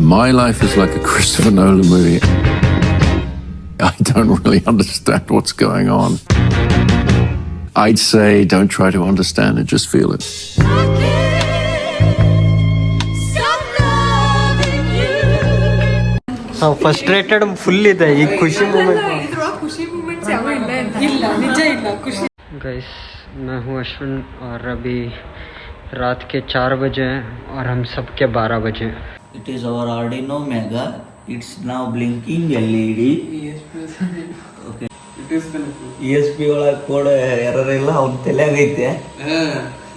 My life is like a Christopher Nolan movie. I don't really understand what's going on. I'd say don't try to understand it, just feel it. Frustrated full ಇದೆ ಈ ಖುಷಿ moment guys मैं हूँ अश्विन और अभी रात के 4 बजे हैं और हम सब के 12 बजे. It is our Arduino Mega. It's now blinking LED. Okay. It is ESP ಒಳಗೆ ಕೋಡ್ ಎರರ್ ಇಲ್ಲ ಅವ್ನು ತಲೆಯಾಗೈತೆ.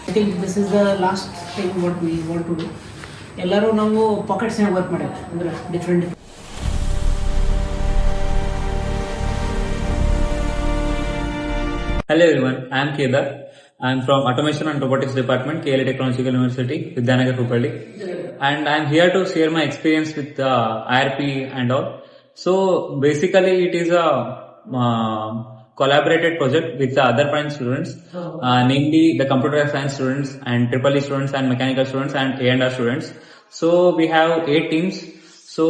I think this is the last thing what we want to do. ಎಲ್ಲರೂ ನಾವು ಪಾಕೆಟ್ಸ್ನಾಗ ವರ್ಕ್ ಮಾಡ್ಯಾರ ಅಂದ್ರೆ different. Hello everyone, I am Kedar. I am from Automation and Robotics Department, KLA Technological University, Vidyanagar, Hubballi. And I am here to share my experience with IRP and all. So basically it is a collaborated project with the other branch students, namely the computer science students and EEE students and mechanical students and A&R students. So we have 8 teams. So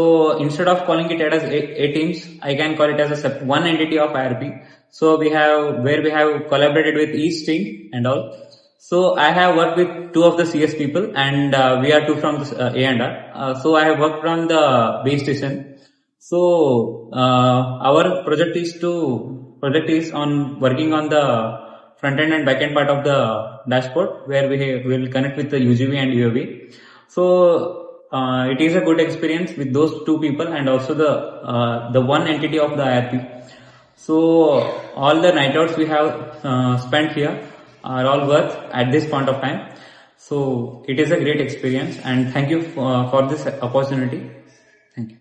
instead of calling it as 8 teams, I can call it as a one entity of IRP. So we have collaborated with each team and all. So I have worked with 2 of the CS people and we are 2 from the A&R. So I have worked on the base station. So our project is on working on the front end and back end part of the dashboard where we will connect with the UGV and UAV. So it is a good experience with those 2 people and also the one entity of the IRP. So all the night outs we have spent here are all worth at this point of time. So it is a great experience and thank you for this opportunity. Thank you.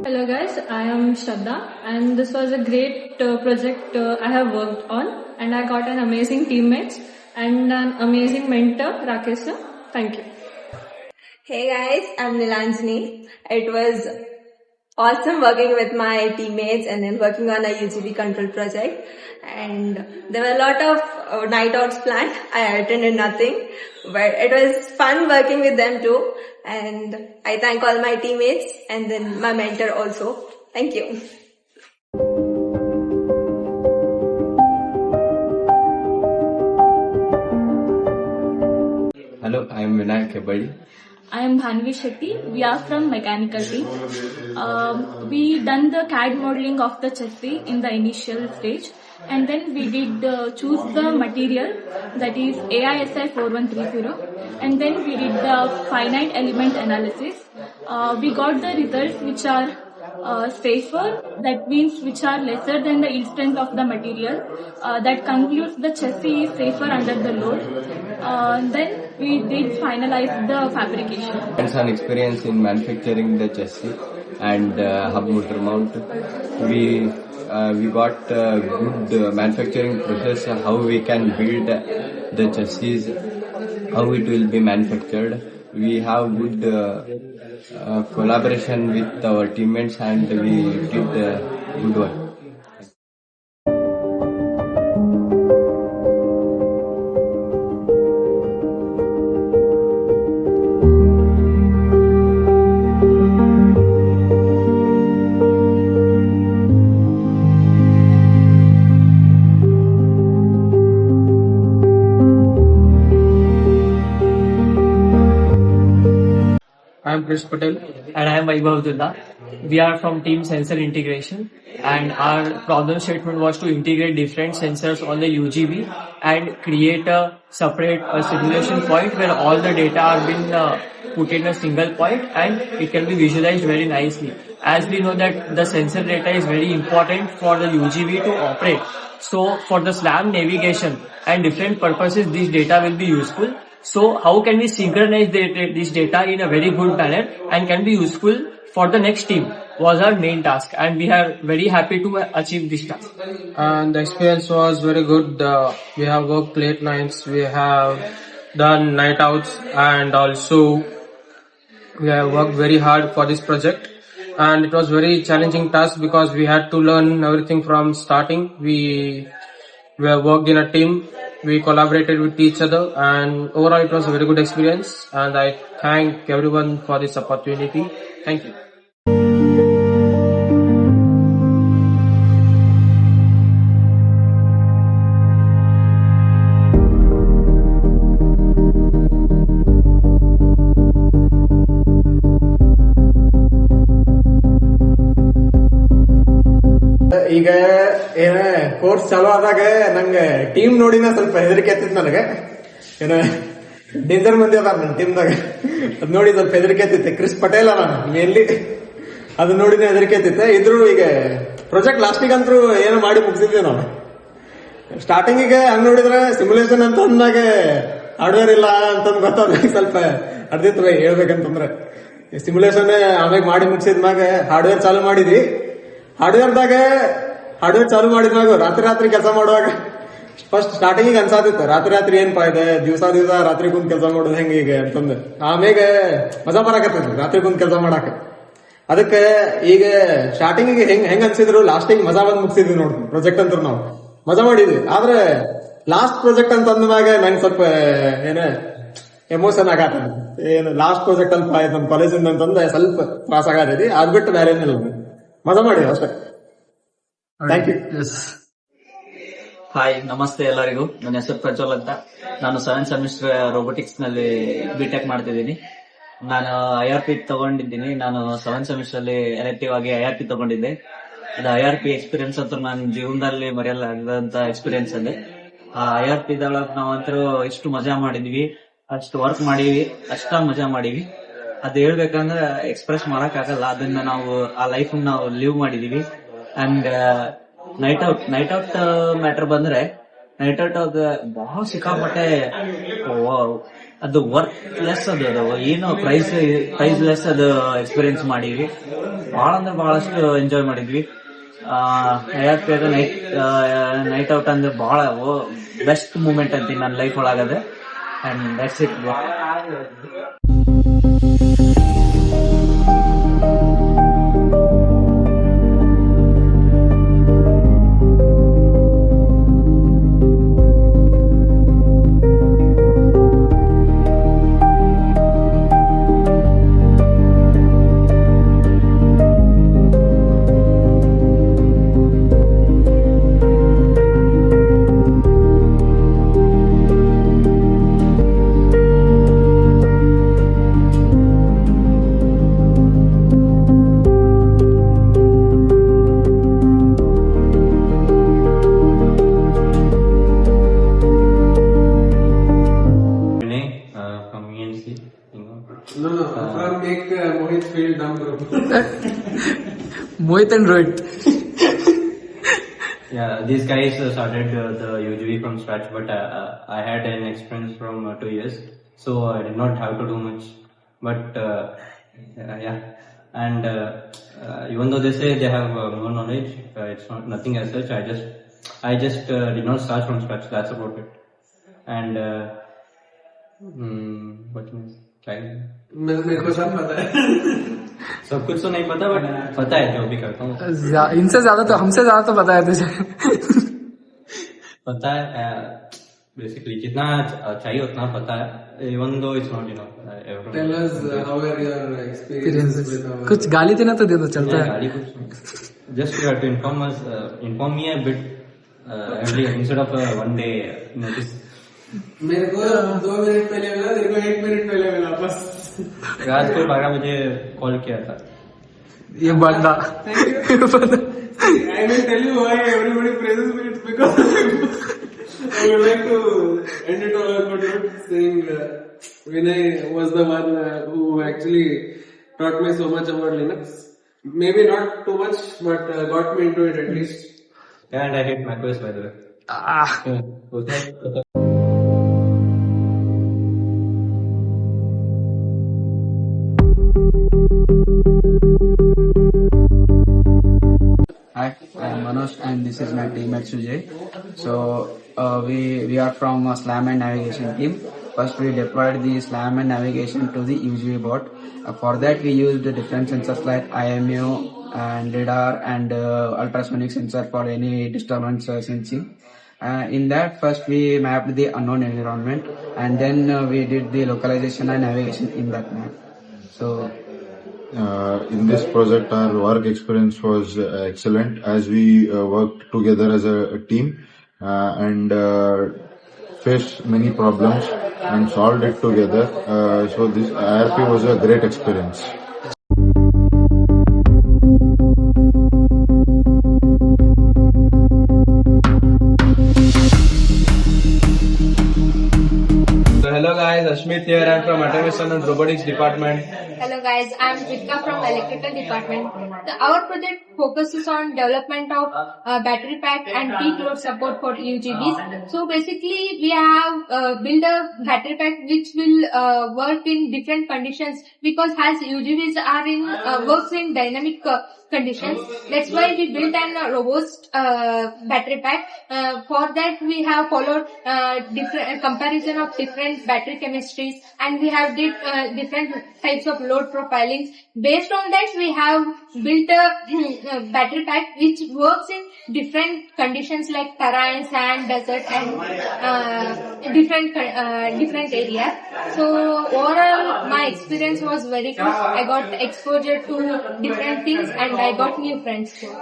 Hello guys, I am Shraddha and this was a great project I have worked on and I got an amazing teammates and an amazing mentor, Rakesh sir. Thank you. Hey guys, I'm Nilanjani. It was awesome working with my teammates and then working on a UGV control project. And there were a lot of night outs planned. I attended nothing, but it was fun working with them too. And I thank all my teammates and then my mentor also. Thank you. Hello, I am Vinayak Kebadi. I am Bhanvi Shetty. We are from mechanical team. We done the CAD modeling of the chassis in the initial stage and then we did choose the material that is AISI 4130 and then we did the finite element analysis. We got the results which are safer, that means which are lesser than the yield strength of the material. That concludes the chassis is safer under the load. Then we did finalize the fabrication. Hands-on experience in manufacturing the chassis and hub motor mount. We got good manufacturing process, how we can build the chassis, how it will be manufactured. We have good collaboration with our teammates and we did good work. I am Krish Patel and I am Vaibhav Dullah. We are from Team Sensor Integration and our problem statement was to integrate different sensors on the UGV and create a separate simulation point where all the data are being put in a single point and it can be visualized very nicely. As we know that the sensor data is very important for the UGV to operate. So for the SLAM navigation and different purposes this data will be useful. So how can we synchronize this data in a very good manner and can be useful for the next team was our main task and we are very happy to achieve this task. And the experience was very good. We have worked late nights, we have done night outs and also we have worked very hard for this project and it was very challenging task because we had to learn everything from starting. We worked in a team, we collaborated with each other, and overall it was a very good experience, and I thank everyone for this opportunity. Thank you. ಈಗ ಏನ course ಚಾಲೂ ಆದಾಗ ನಂಗೆ team ನೋಡಿನ ಸ್ವಲ್ಪ ಹೆದರಿಕೆ ಆಗ್ತಿತ್ತು ನನಗೆ. ಏನ ಡೇಂಜರ್ ಮಂದಿ ಅದಾರ ನನ್ನ ಟೀಮ್ದಾಗ, ಅದ್ ನೋಡಿ ಸ್ವಲ್ಪ ಹೆದರಿಕೆ ಆಗ್ತಿತ್ತು. ಕ್ರಿಸ್ ಪಟೇಲ್ ಅಲ್ಲ ಮೇನ್ಲಿ, ಅದನ್ನ ನೋಡಿನ ಹೆದರಿಕೆ ಆಗ್ತಿತ್ತು. ಇದ್ರು ಈಗ ಪ್ರಾಜೆಕ್ಟ್ ಲಾಸ್ಟಿಗೆ ಅಂತೂ ಏನೋ ಮಾಡಿ ಮುಗಿಸಿದ್ವಿ ನಾವು. ಸ್ಟಾರ್ಟಿಂಗಿಗೆ ಹಂಗ್ ನೋಡಿದ್ರೆ ಸಿಮ್ಯುಲೇಷನ್ ಅಂತ ಅಂದಾಗ ಹಾರ್ಡ್ವೇರ್ ಇಲ್ಲ ಅಂತಂದ್ ಗೊತ್ತಾಗ ಸ್ವಲ್ಪ ಅರ್ದಿತ್ತು ಹೇಳ್ಬೇಕಂತಂದ್ರೆ. ಸಿಮ್ಯುಲೇಷನ್ ಆಮ್ಯಾಗ ಮಾಡಿ ಮುಗಿಸಿದ್ಮ್ಯಾಗ ಹಾರ್ಡ್ವೇರ್ ಚಾಲು ಮಾಡಿದ್ವಿ. ಹಾರ್ಡ್ವೇರ್ ಚಾಲು ಮಾಡಿದ್ಮ್ಯಾಗ ರಾತ್ರಿ ಕೆಲಸ ಮಾಡುವಾಗ ಫಸ್ಟ್ ಸ್ಟಾರ್ಟಿಂಗ್ ಅನ್ಸಾತಿತ್ತು ರಾತ್ರಿ ಏನ್ಪಾ ಇದೆ, ದಿವಸ ರಾತ್ರಿ ಕುಂತ್ ಕೆಲಸ ಮಾಡೋದು ಹೆಂಗ ಈಗ ಅಂತಂದು. ಆಮ್ಯಾಗ ಮಜಾ ಬರಾಕತ್ತೈತಿ ರಾತ್ರಿ ಕುಂತ್ ಕೆಲಸ ಮಾಡಾಕ. ಅದಕ್ಕೆ ಈಗ ಸ್ಟಾರ್ಟಿಂಗ್ ಹೆಂಗ್ ಅನ್ಸಿದ್ರು ಲಾಸ್ಟಿಗೆ ಮಜಾ ಬಂದ್ ಮುಗಿಸಿದ್ವಿ ನೋಡ್ರಿ. ಪ್ರಾಜೆಕ್ಟ್ ಅಂತ ನಾವು ಮಜಾ ಮಾಡಿದ್ವಿ. ಆದ್ರೆ ಲಾಸ್ಟ್ ಪ್ರಾಜೆಕ್ಟ್ ಅಂತ ಅಂದ್ಮ್ಯಾಗ ನಂಗೆ ಸ್ವಲ್ಪ ಏನ ಎಮೋಷನ್ ಆಗತ್ತ. ಏನು ಲಾಸ್ಟ್ ಪ್ರಾಜೆಕ್ಟ್ ಅಲ್ಪ ಆಯ್ತು ನಮ್ ಕಾಲೇಜಿಂದ ಅಂತಂದ್ರೆ ಸ್ವಲ್ಪ ತ್ರಾಸ ಆಗತೈತಿ. ಅದ್ ಬಿಟ್ಟು ಬೇರೆ ಏನಿಲ್ಲ, ಮಜಾ ಮಾಡಿದ್ವಿ ಅಷ್ಟೇ. Thank you. ಹಾಯ್, ನಮಸ್ತೆ ಎಲ್ಲರಿಗೂ. ನನ್ನ ಹೆಸರು ಪ್ರಜ್ವಲ್ ಅಂತ. ನಾನು 7th ಸೆಮಿಸ್ಟರ್ ರೋಬೋಟಿಕ್ಸ್ ನಲ್ಲಿ ಬಿಟೆಕ್ ಮಾಡ್ತಿದ್ದೀನಿ. ನಾನು IRP ತಗೊಂಡಿದ್ದೀನಿ. ನಾನು 7th ಸೆಮಿಸ್ಟರ್ ಅಲ್ಲಿ ಎಲೆಕ್ಟಿವ್ ಆಗಿ IRP ತಗೊಂಡಿದ್ದೆ. ಅದು IRP ಎಕ್ಸ್ಪೀರಿಯನ್ಸ್ ಅಂತೂ ನನ್ನ ಜೀವನದಲ್ಲಿ ಮರೆಯಲಾಗದಂತ ಎಕ್ಸ್ಪೀರಿಯನ್ಸ್ ಅಲ್ಲಿ. ಆ IRP ದೊಳಗ್ ನಾವಂತರೂ ಎಷ್ಟು ಮಜಾ ಮಾಡಿದ್ವಿ, ಅಷ್ಟು ವರ್ಕ್ ಮಾಡಿವಿ, ಮಜಾ ಮಾಡಿವಿ. ಅದ್ ಹೇಳ್ಬೇಕಂದ್ರೆ ಎಕ್ಸ್ಪ್ರೆಸ್ ಮಾಡಕ್ ಆಗಲ್ಲ. ಅದನ್ನ ನಾವು ಆ ಲೈಫ್ ನಾವು ಲಿವ್ ಮಾಡಿದೀವಿ. ಅಂಡ್ ನೈಟ್ ಔಟ್ ಮ್ಯಾಟರ್ ಬಂದ್ರೆ ನೈಟ್ ಔಟ್ ಬಹಳ ಸಿಕ್ಕಾಪಟ್ಟೆ ಅದು ವರ್ಕ್ ಲೆಸ್ ಅದು ಏನು ಪ್ರೈಸ್ ಲೆಸ್ ಅದು ಎಕ್ಸ್ಪೀರಿಯನ್ಸ್ ಮಾಡಿದ್ವಿ. ಬಹಳ ಅಂದ್ರೆ ಬಹಳಷ್ಟು ಎಂಜಾಯ್ ಮಾಡಿದ್ವಿ. IRP ನೈಟ್ ಔಟ್ ಅಂದ್ರೆ ಬಹಳ ಬೆಸ್ಟ್ ಮೂಮೆಂಟ್ ಅಂತೀನಿ ನನ್ನ ಲೈಫ್ ಒಳಗದೆ. And that's it. Mohit and Rohit. Yeah, these guys started the UGV from scratch, but I had an experience from 2 years, so I did not have to do much. But yeah, and even though they say they have more knowledge, it's not nothing as such. I just did not start from scratch. That's about it. And what means? मेरे को सब पता है. सब कुछ तो नहीं पता, बट पता है जो भी करता हूँ. इनसे ज्यादा तो हमसे ज्यादा तो पता है तुझे. पता है बेसिकली जितना चाहिए उतना पता है. Even though it's not enough. Tell us how are your experiences with our... कुछ गाली देना तो दे दो, चलता है. गाली कुछ just you have to inform me a bit early instead of 1 day notice. मेरे को 2 मिनट पहले मिला, तेरे को 1 मिनट पहले मिला बस. रात को 12 बजे कॉल किया था. ये बंदा. I will tell you why everybody praises me. It's because I would like to end it all on saying Vinay was the one who actually taught me so much about Linux. Maybe not too much, but got me into it at least. Yeah, and I hate macOS by the way. Hi, I am Manoj and this is my teammate Sujay. So we are from Slam and Navigation team. first we deployed the SLAM and navigation to the UGV board. For that we used different sensors like IMU and radar and ultrasonic sensor for any disturbance sensing. In that, first we mapped the unknown environment, and then we did the localization and navigation in that map. So in this project our work experience was excellent, as we worked together as a team and faced many problems and solved it together. So this IRP was a great experience. Hello guys, Ashmit here. I'm from Automation and Robotics Department. Hello guys, I'm Ritika from Electrical Department. Our project focuses on development of battery pack and peak load support for UGVs. So basically we have built a battery pack which will work in different conditions, because as UGVs are in works in dynamic conditions. That's why we built an robust battery pack. For that we have followed different comparison of different battery chemistries, and we have did different types of load profilings. Based on that, we have built a battery pack which works in different conditions like terrain, sand, desert, and different areas. So overall, my experience was very good. I got exposure to different things, and I got new friends too.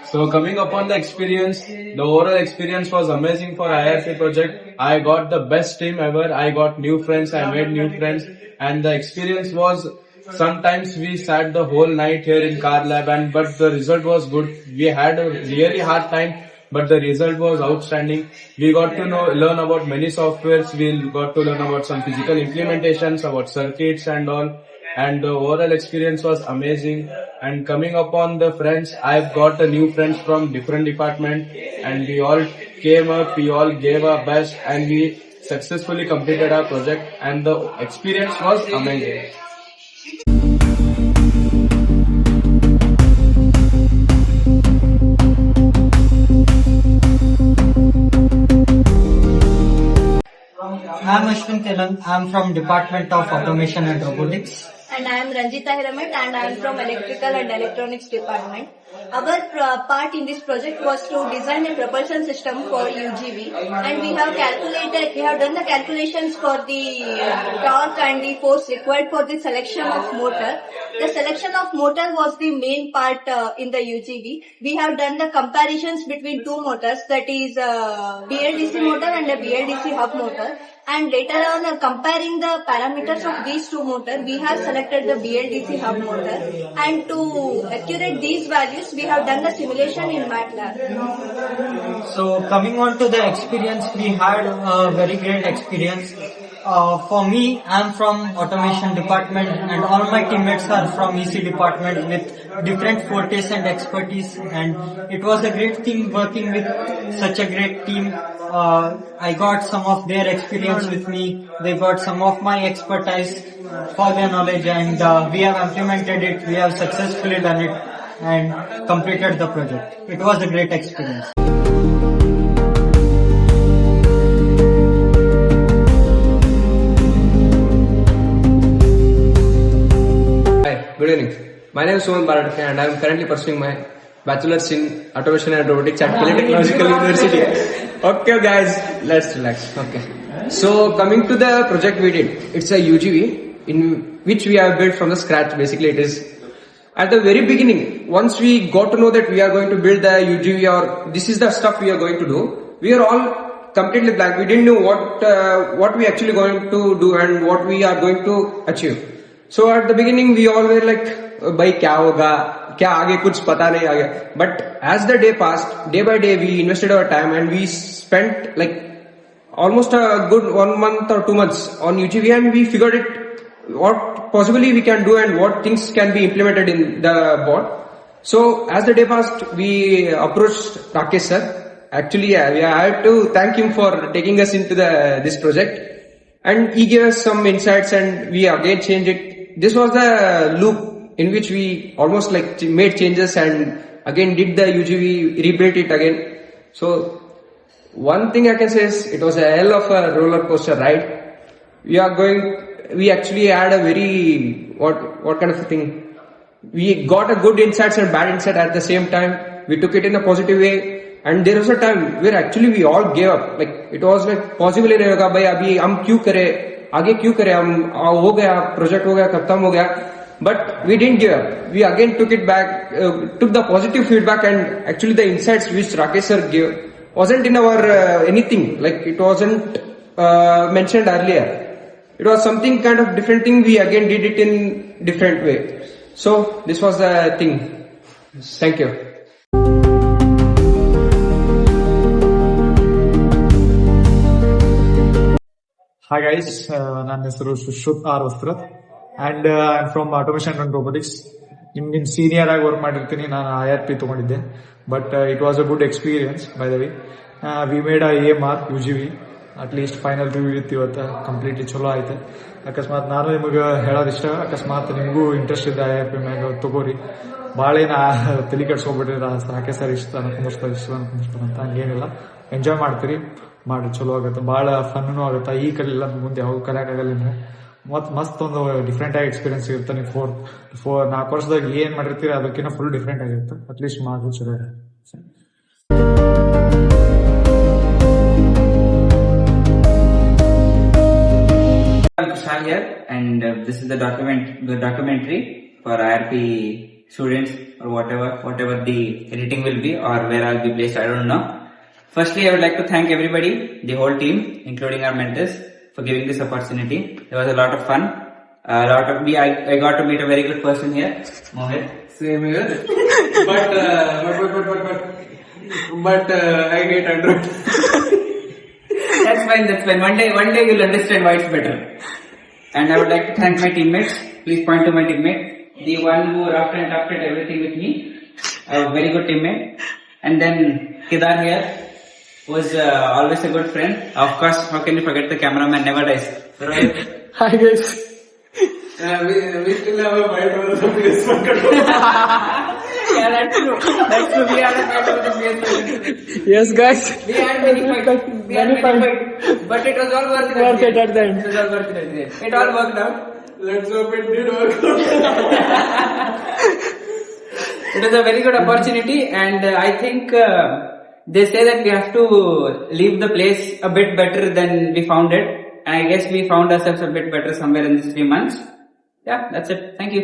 So coming upon the experience, the overall experience was amazing for IRP project. I got the best team ever. I got new friends. I made new friends, and the experience was, sometimes we sat the whole night here in car lab, but the result was good. We had a really hard time, but the result was outstanding. We got to learn about many softwares. We got to learn about some physical implementations, about circuits and all. And the overall experience was amazing. And coming upon the friends, I've got a new friends from different department, and we all came up, we all gave our best, and we successfully completed our project, and the experience was amazing. I'm Ashwin Telang. I'm from Department of Automation and Robotics. And I am Ranjita Hiramat, and I am from Electrical and Electronics Department. Our part in this project was to design a propulsion system for UGV, and we have done the calculations for the torque and the force required for the selection of motor. The selection of motor was the main part in the UGV. We have done the comparisons between two motors, that is BLDC motor and a BLDC hub motor. And later on, comparing the parameters of these two motors, we have selected the BLDC hub motor. And to accurate these values, we have done the simulation in MATLAB. So coming on to the experience, we had a very great experience. For me, I'm from Automation Department, and all my teammates are from EC Department with different fortes and expertise, and it was a great thing working with such a great team. I got some of their experience with me, they got some of my expertise for their knowledge, and we have implemented it, we have successfully done it and completed the project. It was a great experience. Good evening. My name is Suman Baradke, and I am currently pursuing my bachelor's in automation and robotics at Pune Technological University. Okay guys, let's relax. Okay. So coming to the project we did, it's a UGV in which we have built from the scratch. Basically it is at the very beginning, once we got to know that we are going to build the UGV or this is the stuff we are going to do, we are all completely blank. We didn't know what we actually going to do and what we are going to achieve. So at the beginning we all were like, bhai kya hoga, kya aage kuch pata nahi aage. But as the day passed, day by day we invested our time and we spent like almost a good 1 month or 2 months on UGV, and we figured it what possibly we can do and what things can be implemented in the board. So as the day passed, we approached Rakesh sir. Actually, I have to thank him for taking us into this project, and he gave us some insights and we again changed it. This was the loop in which we almost like made changes and again did the UGV, rebuilt it again. So one thing I can say is it was a hell of a roller coaster ride. we actually had a very, what kind of a thing? We got a good insights and bad insight at the same time. We took it in a positive way. And there was a time where actually we all gave up. Like, it was like possible ही नहीं होगा भाई अभी हम क्यों करें, आगे क्यों करें, हम हो गया, project हो गया, खत्म हो गया. But we didn't give up. We again took it back, took the positive feedback, and actually the insights which Rakesh sir gave wasn't in our anything. Like, it wasn't mentioned earlier. It was something kind of different thing. We again did it in different way. So this was the thing. Thank you. Hi guys, ನನ್ನ ಹೆಸರು Sushruth R Vastrath and I am from automation and robotics. In senior ಆಗಿ work ಮಾಡಿರ್ತೀನಿ. ನಾನು IRP ತಗೊಂಡಿದ್ದೆ, but it was a good experience. By the way we made a AMR UGV. At least final review ಇತ್ತು ಇವತ್ತು, completely ಚಲೋ ಆಯ್ತು. ಅಕಸ್ಮಾತ್ ನಾನು ನಿಮಗೆ ಹೇಳೋದಿಷ್ಟ, ಅಕಸ್ಮಾತ್ ನಿಮಗೂ ಇಂಟ್ರೆಸ್ಟ್ ಇದೆ IRP ಮ್ಯಾಗ ತಗೋರಿ. ಭಾಳ ಏನು ತಲೆ ಕೆಡ್ಸ್ಕೊಬಿಟ್ರಿ, ರಾಕೇಶ್ ಸರ್ ಇಷ್ಟ ಕುಂದಿಸ್ತಾರೆ ಅಂತ ಹಂಗೇನಿಲ್ಲ. ಎಂಜಾಯ್ ಮಾಡ್ತೀರಿ, ಮಾಡಿ ಚಲೋ ಆಗುತ್ತೆ, ಭಾಳ ಫನ್ನೂ ಆಗುತ್ತೆ. ಈ ಕಲಿಲ್ಲ ಮುಂದೆ ಯಾವಾಗ ಕಲಿಯೋಕ್ಕಾಗಲ್ಲ ನೀವು. ಮಸ್ತ್ ಒಂದು ಡಿಫ್ರೆಂಟ್ ಆಗಿ ಎಕ್ಸ್ಪೀರಿಯನ್ಸ್ ಇರುತ್ತೆ. ನೀವು 4 ವರ್ಷದಾಗ ಏನ್ ಮಾಡಿರ್ತೀರಿ ಅದಕ್ಕಿಂತ ಫುಲ್ ಡಿಫ್ರೆಂಟ್ ಆಗಿರುತ್ತೆ. ಅಟ್ಲೀಸ್ಟ್ ಮಾಡಿ ಚಲೋ. I'm Kushal here, and this is the documentary for IRP students, or whatever the editing will be, or where I'll be placed, I don't know. Firstly, I would like to thank everybody, the whole team, including our mentors, for giving this opportunity. It was a lot of fun. I got to meet a very good person here, Mohit. Same here. But I hate Android. That's fine. One day you'll understand why it's better. And I would like to thank my teammates. Please point to my teammate, the one who roughed and toughed everything with me. A very good teammate. And then Kedar here was always a good friend. Of course, how can you forget the cameraman? Never dies. Right? Hi guys. We still have a fight over the PS1 controller. Yeah, that's true. We had a fight over the PS1. Yes, guys. We had many fights. But it was all worth it at the end. It was all worth it at the end. It all worked out. Let's hope it did work out. It was a very good opportunity, and I think they say that we have to leave the place a bit better than we found it. And I guess we found ourselves a bit better somewhere in these 3 months. Yeah, that's it. Thank you.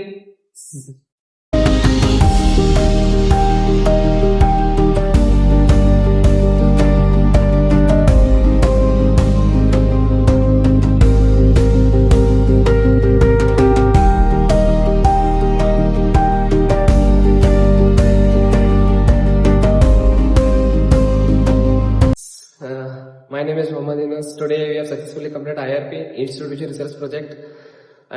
My name is Mohammad Yunus. Today we have successfully completed IRP, Institute Research Project,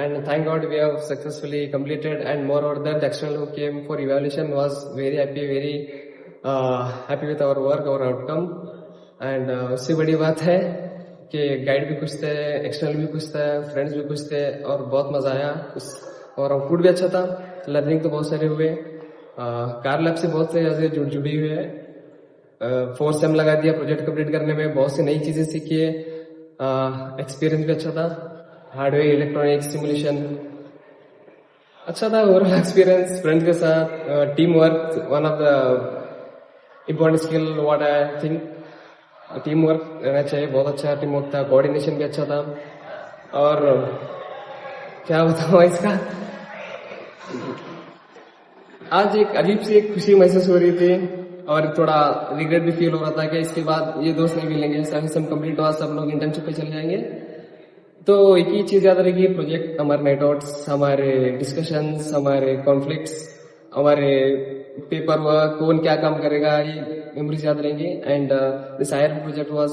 and thank God we have successfully completed. And moreover, the external who came for evaluation was very happy with our work, our outcome. And उससे बड़ी बात है कि guide भी कुछ थे, external भी कुछ थे, फ्रेंड्स भी कुछ थे, और बहुत मजा आया. और आउटपुट भी अच्छा था. लर्निंग तो बहुत सारे हुए. कार लैब से बहुत से जुड़ी हुई है. 4 सेम लगा दिया प्रोजेक्ट कंप्लीट करने में. बहुत सी नई चीजें सीखी है. एक्सपीरियंस भी अच्छा था. हार्डवेयर, इलेक्ट्रॉनिक्स, सिमुलेशन अच्छा था. ओवरऑल एक्सपीरियंस फ्रेंड्स के साथ, team work, one of the important skill what I think. Team work रहना चाहिए. बहुत अच्छा टीम वर्क था. कोऑर्डिनेशन भी अच्छा था. और क्या बताऊं इसका, आज एक अजीब सी एक खुशी महसूस हो रही थी, और थोड़ा रिग्रेट भी फील हो रहा था कि इसके बाद ये दोस्त नहीं मिलेंगे. सेम कंप्लीट हुआ, सब लोग इंटर्नशिप पे चले जाएंगे. तो एक ही चीज याद रहेगी, प्रोजेक्ट, हमारे नाइट आउट्स, हमारे डिस्कशंस, हमारे कॉन्फ्लिक्ट्स, हमारे पेपर वर्क, कौन क्या काम करेगा, ये मेमोरीज याद रहेंगी. And this IRP project was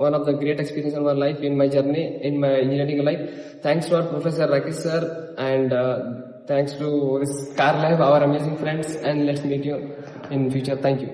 one of the great experience in my life, in my journey, in my engineering life. Thanks to our Professor Rakesh sir, and thanks to this car lab, our amazing friends, and let's meet you in future. Thank you.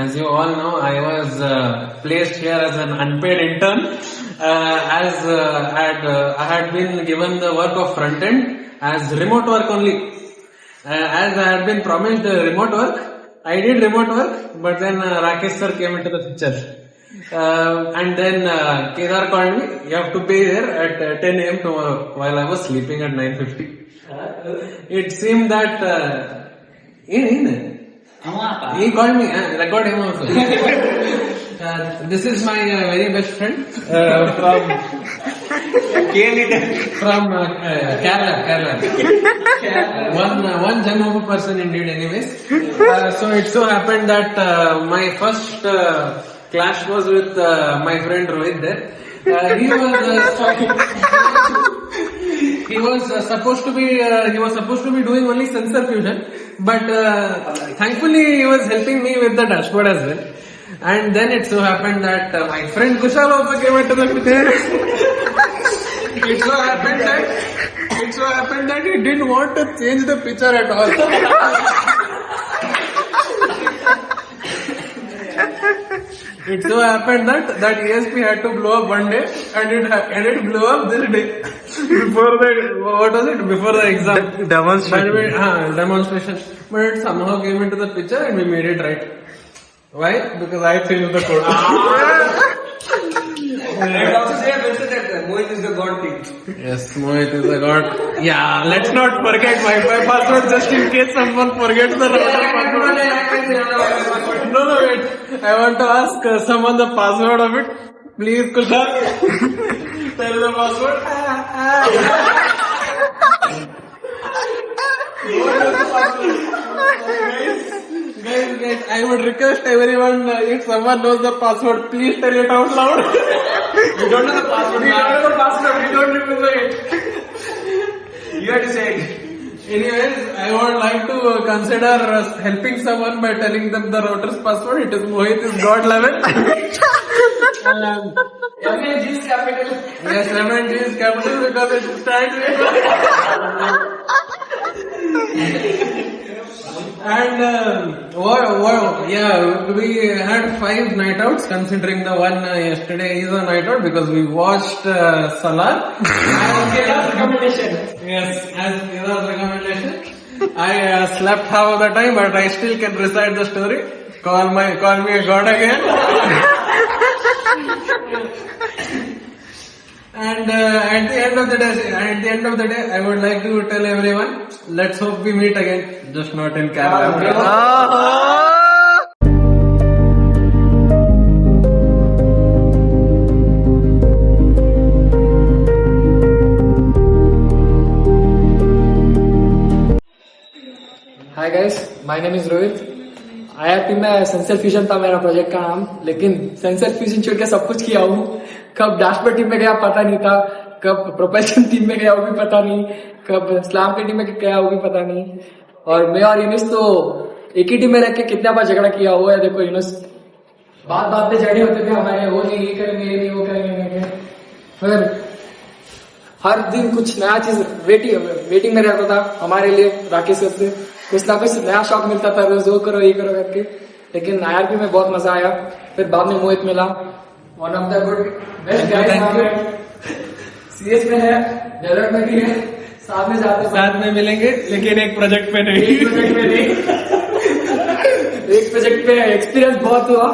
As you all know, I was placed here as an unpaid intern, as I had been given the work of front end as remote work only. As I had been promised remote work, I did remote work, but then Rakesh sir came into the picture. And then Kedar called me, you have to be there at 10 a.m. tomorrow, while I was sleeping at 9:50. It seemed that he called me, record him also. This is my very best friend from Kerala. One Jammu person indeed, anyways. So it so happened that my first clash was with my friend Rohit there. He was supposed to be doing only sensor fusion, but thankfully he was helping me with the dashboard as well. And then it so happened that my friend Kushal also came into the picture. It so happened that he didn't want to change the picture at all. It so happened that ESP had to blow up one day, and it blew up this day before the exam demonstration. But it somehow came into the picture and we made it right. Why? Because I changed the code. I also say that Mohit is the god thing. Yes, Mohit is the god. Yeah, let's not forget Wi-Fi password just in case someone forgets the router password. No, wait. I want to ask someone the password of it. Please, Kushal. Tell the password. Guys, I would request everyone, if someone knows the password, please tell it out loud. You don't know the password. We don't remember it. You have to say it. Anyways, I would like to consider helping someone by telling them the router's password. It is Mohit is God level. MNG is capital. Yes, MNG is capital because it stands with. And we had 5 night outs, considering the one yesterday is a night out because we watched Salar. Kedar's recommendation. Yes, as Kedar's recommendation. I slept half of the time, but I still can recite the story. Call me a god again. And at the end of the day, I would like to tell everyone, let's hope we meet again, just not in Kerala. Hi guys, my name is Rohit. IRP में sensor fusion था मेरा project का नाम, लेकिन sensor fusion छोड़ के सब कुछ किया हूँ। कब डैशबोर्ड टीम में गया पता नहीं था, कब प्रोपल्शन टीम में गया वो भी पता नहीं, कब स्लैम की टीम में गया वो भी पता नहीं। और मैं और यूनिस तो एक ही टीम में रह के कितना बार झगड़ा किया हुआ है। देखो यूनिस बात पे झगड़े होते थे हमारे, वो नहीं ये करेंगे, ये नहीं वो करेंगे। फिर हर दिन कुछ नया चीज वेटिंग में रहता था हमारे लिए। राकेश से कुछ ना कुछ नया शौक मिलता था, रोज वो करो ये करो करके। लेकिन IRP में बहुत मजा आया। फिर बाद में मोहित मिला, one of the good best guys. CS में है, डेवलप में भी है, साथ में मिलेंगे, लेकिन एक प्रोजेक्ट पे नहीं। एक प्रोजेक्ट पे एक्सपीरियंस बहुत हुआ।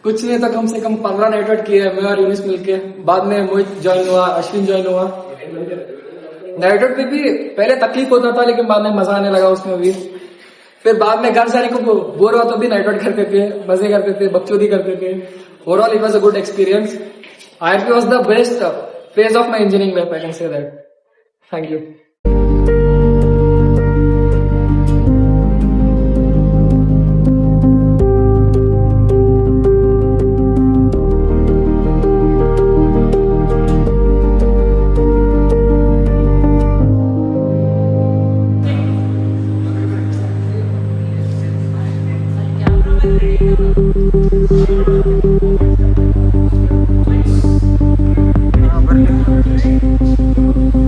कुछ नहीं तो कम से कम 15 नेटवर्क किए मैं और यूनिस मिलके। बाद में मोहित ज्वाइन हुआ, अश्विन ज्वाइन हुआ। नेटवर्क पे भी पहले तकलीफ होता था, लेकिन बाद में मजा आने लगा उसमें भी। फिर बाद में घर जाने को बोर हुआ तो भी नेटवर्क करते थे, मजे करते थे, बकचोदी करते थे। Overall it was a good experience. IRP was the best phase of my engineering life, I can say that. Thank you.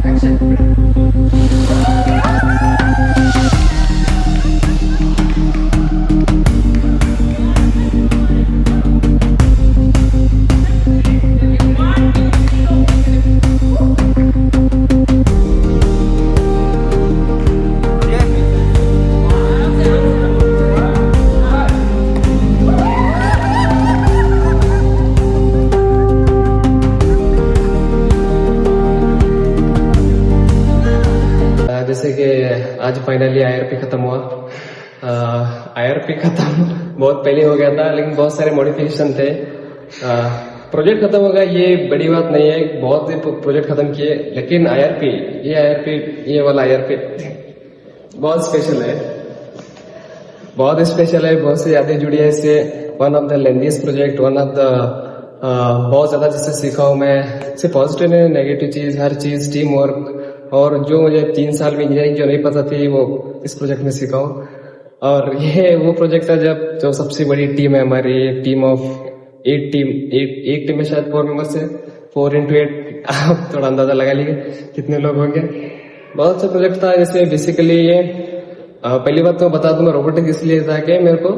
Action. Finally IRP खत्म हुआ। IRP खत्म बहुत पहले हो गया था, लेकिन बहुत सारे मॉडिफिकेशन थे। प्रोजेक्ट खत्म हो गया, ये बड़ी बात नहीं है, बहुत से प्रोजेक्ट खत्म किए, लेकिन ये वाला IRP बहुत स्पेशल है, बहुत स्पेशल है। बहुत सी यादें जुड़ी है इससे। One of the lengthiest project, one of the बहुत ज्यादा जिससे सीखा हूँ मैं, सिर्फ पॉजिटिव है, नेगेटिव चीज, हर चीज, टीम वर्क, और जो मुझे 3 साल में इंजीनियरिंग जो नहीं पता थी वो इस प्रोजेक्ट में सीखा हूँ। और ये वो प्रोजेक्ट है जो सबसे बड़ी टीम है हमारी, एक टीम ऑफ 8 टीम, एक टीम में शायद 4 मेंबर्स है, 4 into 8 आप थोड़ा अंदाजा लगा लीजिए कितने लोग होंगे। बहुत अच्छा प्रोजेक्ट था। जैसे बेसिकली ये पहली बात तो बता दूं, मैं रोबोटिक्स इसलिए था कि मेरे को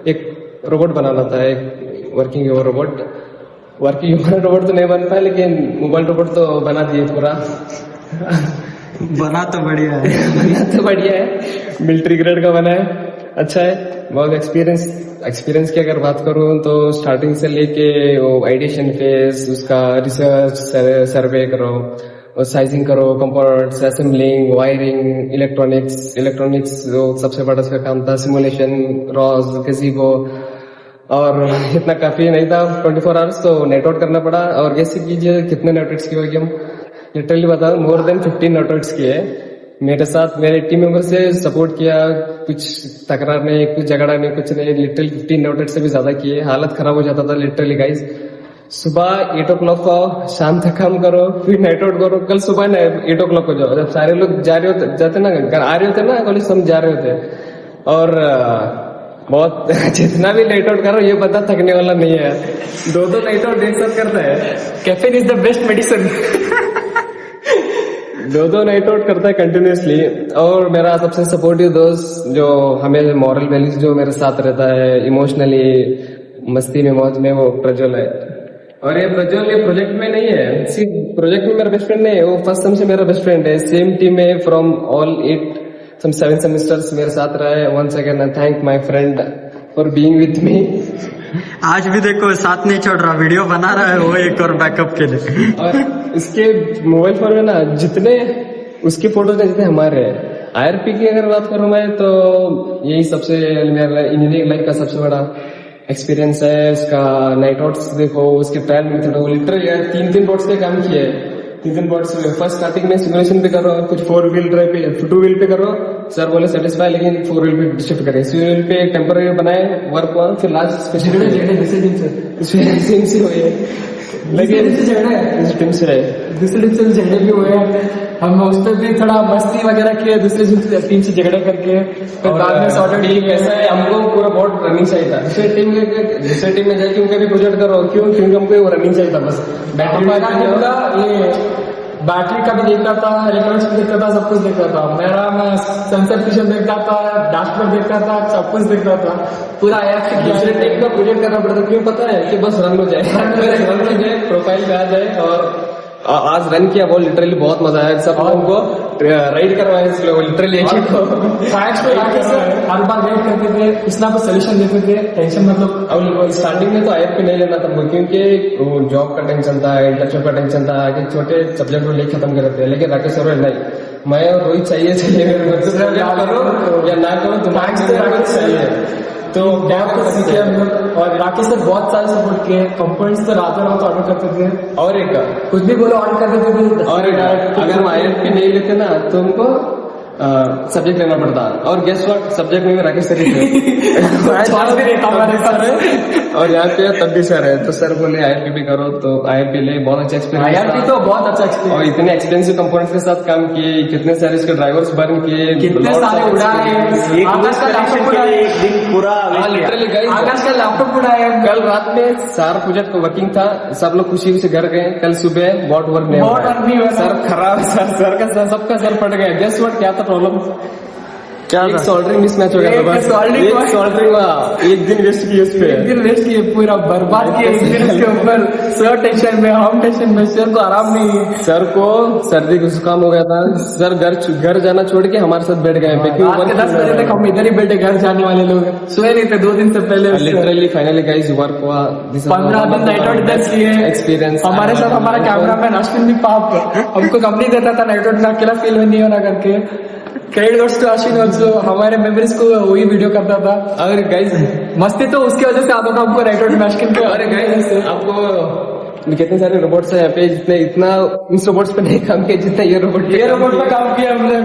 एक रोबोट बनाना था, एक working human robot. Working human robot तो नहीं बन पाया, लेकिन मोबाइल रोबोट तो बना दिए पूरा। बना तो बढ़िया है बना तो बढ़िया है, मिलिट्री ग्रेड का बना है, अच्छा है। बहुत एक्सपीरियंस की अगर बात करूं तो स्टार्टिंग से लेके वो आइडिएशन फेज, उसका रिसर्च, सर्वे करो, साइजिंग करो, कंपोनेंट्स, असेंबलिंग, वायरिंग, इलेक्ट्रॉनिक्स जो सबसे बड़ा इसका काम था, सिमुलेशन, रॉज, गज़ीबो, और इतना काफी नहीं था 24 आवर्स, तो नेटवर्क करना पड़ा। और कैसे कीजिए कितने नेटवर्क्स किए होगी, हम लिटरली बता दूं, मोर देन 15 नेटवर्क्स किए। मेरे साथ मेरे टीम मेंबर से सपोर्ट किया, कुछ तकरार नहीं, कुछ झगड़ा नहीं, कुछ नहीं, लिटरली 15 नेटवर्क से भी ज्यादा किए। हालत खराब हो जाता था लिटरली गाइज। सुबह 8 o'clock को शाम तक काम करो, फिर नाइट आउट करो। कल सुबह 8 o'clock को जाओ, जब सारे लोग जा रहे होते जाते ना, आ रहे होते ना कॉलेज, हम जा रहे होते। और बहुत जितना भी नाइट आउट करो, ये पता थकने वाला नहीं है। 2 नाइट आउट एक साथ करता है। Caffeine is the best medicine. 2 night out करता है कंटिन्यूसली। और मेरा सबसे सपोर्टिव दोस्त जो हमें मॉरल वैल्यूज जो मेरे साथ रहता है, इमोशनली, मस्ती में, मौज में, वो प्रज्वल है। और ये प्रज्वल ये प्रोजेक्ट में नहीं है, सिर्फ प्रोजेक्ट में मेरा बेस्ट फ्रेंड नहीं है, वो फर्स्ट सेम से मेरा बेस्ट फ्रेंड है। सेम टीम में फ्रॉम ऑल 7 सेमेस्टर्स मेरे साथ रहा है। Once again I thank my friend for being with me. आज भी देखो साथ नहीं छोड़ रहा, वीडियो बना रहा है वो एक और बैकअप के लिए। और इसके मोबाइल फोन में ना जितने उसके फोटोज है जितने हमारे हैं। IRP की अगर बात करूं मैं तो यही सबसे मेरा इंजीनियरिंग लाइफ का सबसे बड़ा एक्सपीरियंस है। इसका नाइट आउट्स देखो, उसके ट्रायल मेथड हो, लिटरली 3 बोर्ड्स पे काम किए। 3 बोर्ड्स फर्स्ट स्टार्टिंग में सिमुलेशन पे करो, कुछ 4 व्हील ड्राइव पे 2 व्हील पे करो, सर बोले सेटिस्फाई, लेकिन 4 व्हील पे शिफ्ट करें। व्हील पे टेम्पररी बनाए, वर्क हुआ, फिर लास्ट स्पेशल हुई है, लेकिन टीम से दूसरे टीम से झगड़े भी हुए, हम उस पर भी थोड़ा मस्ती वगैरह किए, दूसरे टीम से झगड़े करके फिर बाद में सॉर्ट आउट। ऐसा है, हमको पूरा बोर्ड रनिंग चाहिए था। दूसरे टीम में जाके उनका भी प्रोजेक्ट करो, क्योंकि हमको वो रनिंग चाहिए था बस। बैटरी का भी देखता था, इलेक्ट्रॉनिक्स भी देखता था, सब कुछ देखता था। मैं सेंसर फिशन देखता था, डैशबोर्ड देखता था, सब कुछ देखता था, पूरा दूसरे टीम का प्रोजेक्ट करना पड़ता। क्यों पता है कि बस रन हो जाए, रन हो जाए, प्रोफाइल पे आ जाए। और आज रन किया, वो लिटरली बहुत मजा आया। सब लोगों को राइड करवाया लिटरली। हर बार वेट करते थे, कुछ ना कुछ सोल्यूशन देते थे, टेंशन मतलब। अब स्टार्टिंग में तो IRP नहीं लेना था, क्योंकि जॉब का टेंशन था, इंटर्नशिप का टेंशन था, कि छोटे सब्जेक्ट को लेकर खत्म कर देते हैं। लेकिन राकेश सर नहीं, मैं और रोहित चाहिए या ना करो, तुम्हारा चाहिए तो बहुत कुछ सीखे हम लोग। और राकेश ने बहुत सारे सपोर्ट किए, कंपोनेंट्स तो रातों रात ऑर्डर करते थे। और एक कुछ भी बोलो ऑर्डर कर देते थे। और अगर हम IRP नहीं लेते ना तो हमको सब्जेक्ट लेना पड़ता। और गेस व्हाट, सब्जेक्ट में राकेश सर और यहाँ पे तब भी सर है, तो सर बोले IRP भी करो, तो IRP ले। बहुत अच्छा एक्सपीरियंस, IRP तो बहुत अच्छा एक्सपीरियंस। और इतने एक्सपेंसिव कंपोनेंट्स के साथ काम किए, कितने सारे इसके ड्राइवर्स बर्न किए, कितने सारे उड़ाए, आकाश का लैपटॉप उड़ाए, एक दिन पूरा आकाश का लैपटॉप उड़ाया। कल रात में सारा प्रोजेक्ट को वर्किंग था, सब लोग खुशी से घर गए। कल सुबह बॉट वर्क नहीं हुआ, सर खराब, सर का सबका सर फट गया। गेस व्हाट क्या था प्रॉब्लम? क्या एक सोल्डरिंग मिसमैच हो गया था, बस एक सोल्डरिंग हुआ। एक दिन वेस्ट किए उस पे, एक दिन वेस्ट किए, पूरा बर्बाद किए इसके ऊपर। सर टेंशन में, हम टेंशन में, सर को आराम नहीं। सर को सर्दी का जुकाम हो गया था, सर घर जाना छोड़ के हमारे साथ बैठ गए। 10 बजे तक हम इधर ही बैठे, घर जाने वाले लोग सोए नहीं थे 2 दिन से पहले। लिटरली फाइनली गाइस वर्क हुआ, 15 दिन नाइट आउट इधर किए एक्सपीरियंस। हमारे साथ हमारा कैमरामैन अश्विन भी पाप हमको कंपनी देता था नाइट आउट में अकेला फील नहीं होना करके। Credit goes to Ashwin also, हमारे मेमोरीज को वही वीडियो करता था। अगर गाइस मस्ती तो उसकी वजह से आता था हमको रेकॉर्ड मैशकिन के। अरे गाइस आपको कितने सारे रोबोट्स हैं यहाँ पे, जितने इतना इस रोबोट्स पे नहीं काम किया जितना ये रोबोट पे काम किया हम लोग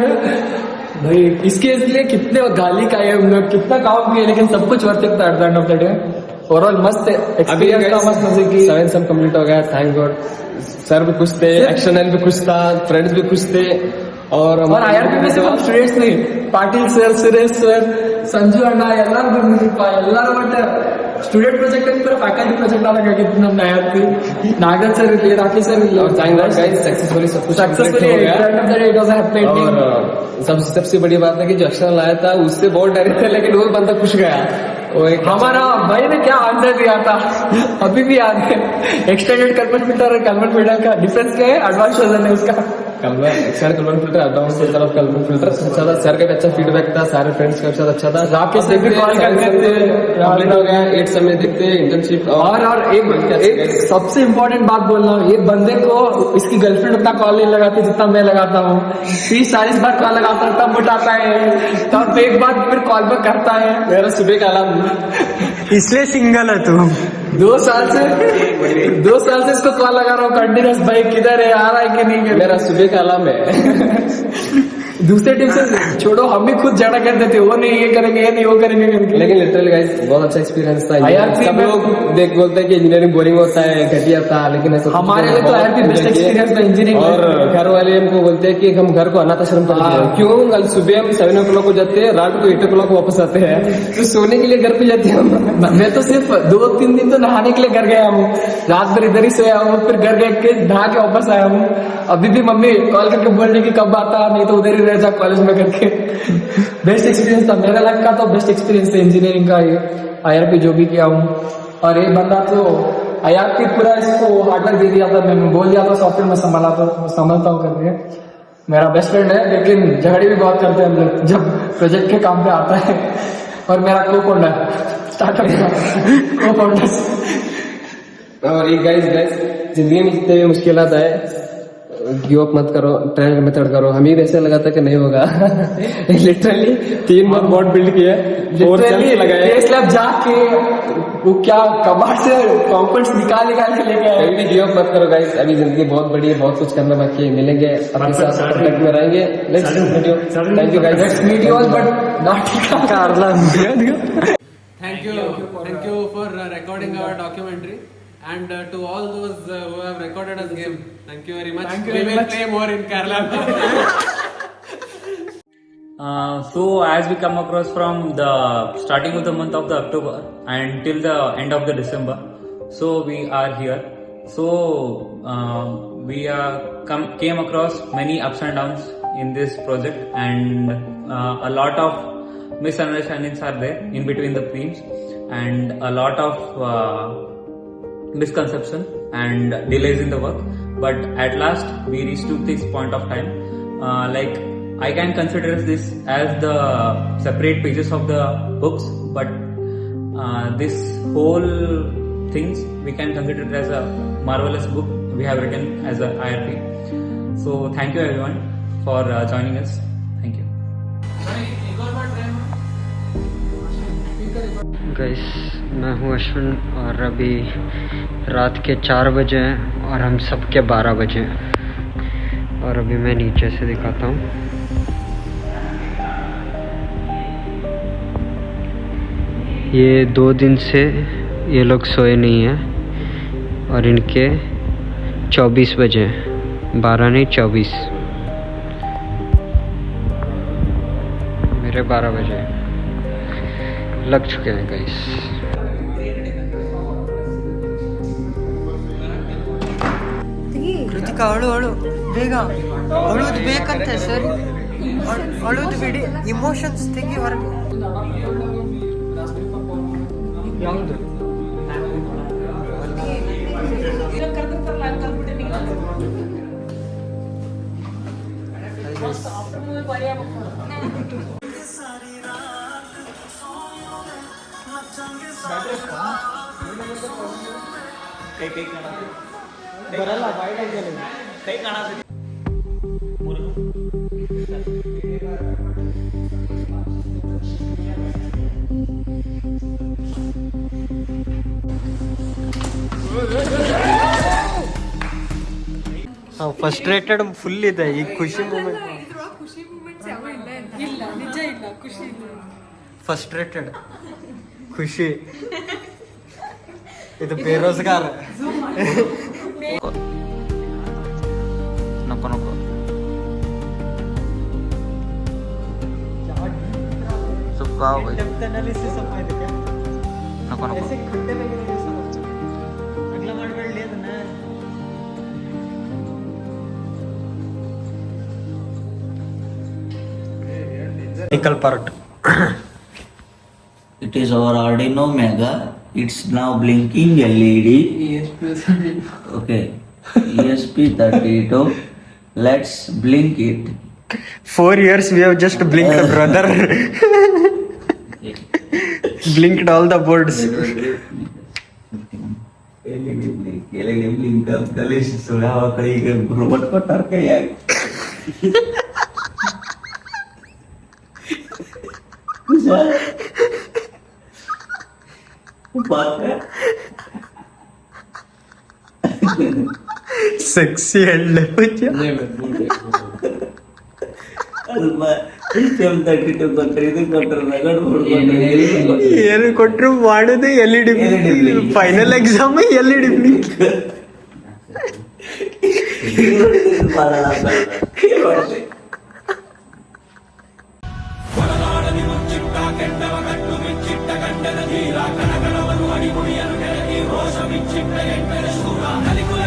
भाई। इसके लिए कितने गाली खाए हम लोग, कितना काम किया, लेकिन सब कुछ वर्थ इट था at the end of the day. Overall मस्त एक्सपीरियंस था, मस्त मजे की। 7 सेम कंप्लीट हो गया, थैंक गॉड। सर भी खुश थे, एक्शनल भी खुश था, फ्रेंड्स भी खुश थे। और IRP में सिर्फ स्टूडेंट्स नहीं, पाटिल सर, सुरेश सर, संजू अण्णा ಎಲ್ಲರೂ ಬಂದಿದ್ರಪ್ಪ, ಎಲ್ಲರೂ ಬಟ್ ಸ್ಟೂಡೆಂಟ್ ಪ್ರಾಜೆಕ್ಟ್ ಅಂತ ಫ್ಯಾಕಲ್ಟಿ ಪ್ರಾಜೆಕ್ಟ್ ಆದಾಗಿತ್ತು ನಮ್ಮ IRP। ನಾಗರಾಜ್ ಸರ್ ಇರಲಿ, ರಾಕೇಶ್ ಸರ್ ಇರಲಿ, और थैंक गॉड गाइस सक्सेसफुली सब कुछ successfully it was happy ending. और सबसे बड़ी बात है कि जो एक्शनल आया था उससे बहुत डरे थे, लेकिन वो बंदा खुश गया। वो एक हमारा भाई ने क्या आंसर दिया था अभी भी याद है। एक्सटेंडेड कन्वर्ट फिल्टर और कन्वर्ट फिल्टर का डिफरेंस क्या है, एडवांस वर्जन है उसका। एक्सटेंडेड कन्वर्ट फिल्टर, एडवांस तरफ कन्वर्ट फिल्टर अच्छा था। सर का भी अच्छा फीडबैक था, सारे फ्रेंड्स का भी अच्छा था। राकेश से भी कॉल करते थे, कंप्लीट हो गया 8 समय देखते इंटर्नशिप। और एक सबसे इम्पोर्टेंट बात बोल रहा हूँ, ये बंदे को इसकी गर्लफ्रेंड उतना कॉल नहीं लगाती जितना मैं लगाता हूँ। 30-40 बार कॉल लगाता है, तब उठाता है, तब एक बार फिर कॉल बैक करता है। मेरा सुबह का अलार्म, इसलिए सिंगल है तू। 2 साल से इसको कॉल लगा रहा हूँ कंटिन्यूस, भाई किधर है, आ रहा है कि नहीं। मेरा सुबह का अलार्म है। दूसरे टीम से छोड़ो, हम भी खुद झगड़ा करते थे, वो नहीं ये करेंगे, ये नहीं वो करेंगे करके। लेकिन लिटरली गाइस बहुत अच्छा एक्सपीरियंस था। IRP सब लोग देख बोलते हैं कि इंजीनियरिंग बोरिंग होता है, घटिया था, लेकिन ऐसा हमारे लिए तो IRP बेस्ट एक्सपीरियंस था इंजीनियरिंग। और घर वाले हमको बोलते हैं कि हम घर को अनाथ आश्रम कर दिए। क्यों? कल सुबह हम 7 o'clock को जाते हैं, रात को 8 o'clock को वापस आते हैं, तो सोने के लिए घर पे जाते हैं हम। मैं तो सिर्फ 2-3 दिन तो नहाने के लिए घर गया हूँ, रात भर इधर ही सोया हूँ, फिर घर गए के नहा के वापस आया हूँ। अभी भी मम्मी कॉल करके बोल रही कि कब आता, नहीं तो उधर ही रह जा कॉलेज में करके। बेस्ट एक्सपीरियंस था मेरा लाइफ का, तो बेस्ट एक्सपीरियंस था इंजीनियरिंग का ये IRP जो भी किया हूँ। और एक बंदा तो IRP पूरा इसको हार्डवर्क दे दिया था, मैं बोल दिया था सॉफ्टवेयर में संभालता हूँ करके। मेरा बेस्ट फ्रेंड है, लेकिन झगड़े भी बहुत करते हैं हम लोग जब प्रोजेक्ट के काम पे आता है। और मेरा को-फाउंडर स्टार्टअप को-फाउंडर। और ये गाइस जिंदगी में जितने भी मुश्किलात आए, गिव अप मत करो, ट्रायल मेथड करो। हमें भी ऐसा लगा था कि नहीं होगा। लिटरली 3 बार बॉट बिल्ड किया, लगाया जाके वो क्या कबाड़ से कंपोनेंट्स निकाल के लेके आए। कभी भी गिव अप मत करो गाइस, अभी जिंदगी बहुत बड़ी है, बहुत कुछ करना बाकी है। मिलेंगे आपके साथ, कॉन्टैक्ट में रहेंगे। Next video, thank you guys, next video but not Thank you for recording our documentary, and to all those who have recorded us game, thank you very much. We will play more in Kerala. So as we come across from the starting of the month of the October and till the end of the December, so we are here. So we came across many ups and downs in this project, and a lot of misunderstandings are there in between the teams, and a lot of misconception and delays in the work. But at last we reached to this point of time. Like I can consider this as the separate pages of the books, but this whole things we can consider it as a marvelous book we have written as a IRP. So thank you everyone for joining us. Thank you. Guys, मैं हूँ अश्विन और अभी रात के 4 बजे हैं और हम सब के 12 बजे हैं। और अभी मैं नीचे से दिखाता हूँ। ये 2 दिन से ये लोग सोए नहीं हैं और इनके 24 बजे, 12 नहीं 24, मेरे 12 बजे लग चुके हैं गाइस। ಕೃತಿಕಾ ಅಳು ಬೇಗ ಅಳುವುದು ಬೇಕಂತೆ ಸರಿ, ಅಳುವುದು ಬಿಡಿ, ಇಮೋಷನ್ಸ್ ತೆಗಿ ಹೊರಗೆ. ಯಾವುದು ಬರಲ್ಲ ಬಾಯ್ಡ್ ಫ್ರಸ್ಟ್ರೇಟೆಡ್ ಫುಲ್ ಇದೆ ಈಗ ಖುಷಿ ಮೂಮೆಂಟ್ ಫ್ರಸ್ಟ್ರೇಟೆಡ್ ಖುಷಿ ಇದು ಬೇರೋಜ್ಗಾರ नको नको चुपका हो भाई एनालिसिस ಅಪ್ಪ नको नको ऐसे खड्डे वगैरह अगला ಮಾಡಬೇಡಿ ಅದನ್ನ technical part. It is our Arduino Mega. It's now blinking LED. Okay. ESP32. Let's blink it. 4 years we have just blinked, brother. Blinked all the boards. LED blink up. Kalish sura kali robot ko tar ke yaar. Sexy and level. ಏನು ಕೊಟ್ಟರು ಮಾಡೋದು LED final exam LED blink ರೋಷ ಬಿಚ್ಚಿಟ್ಟ ಎಂಟರ ಶೂರ ಕಲಿಕುಲ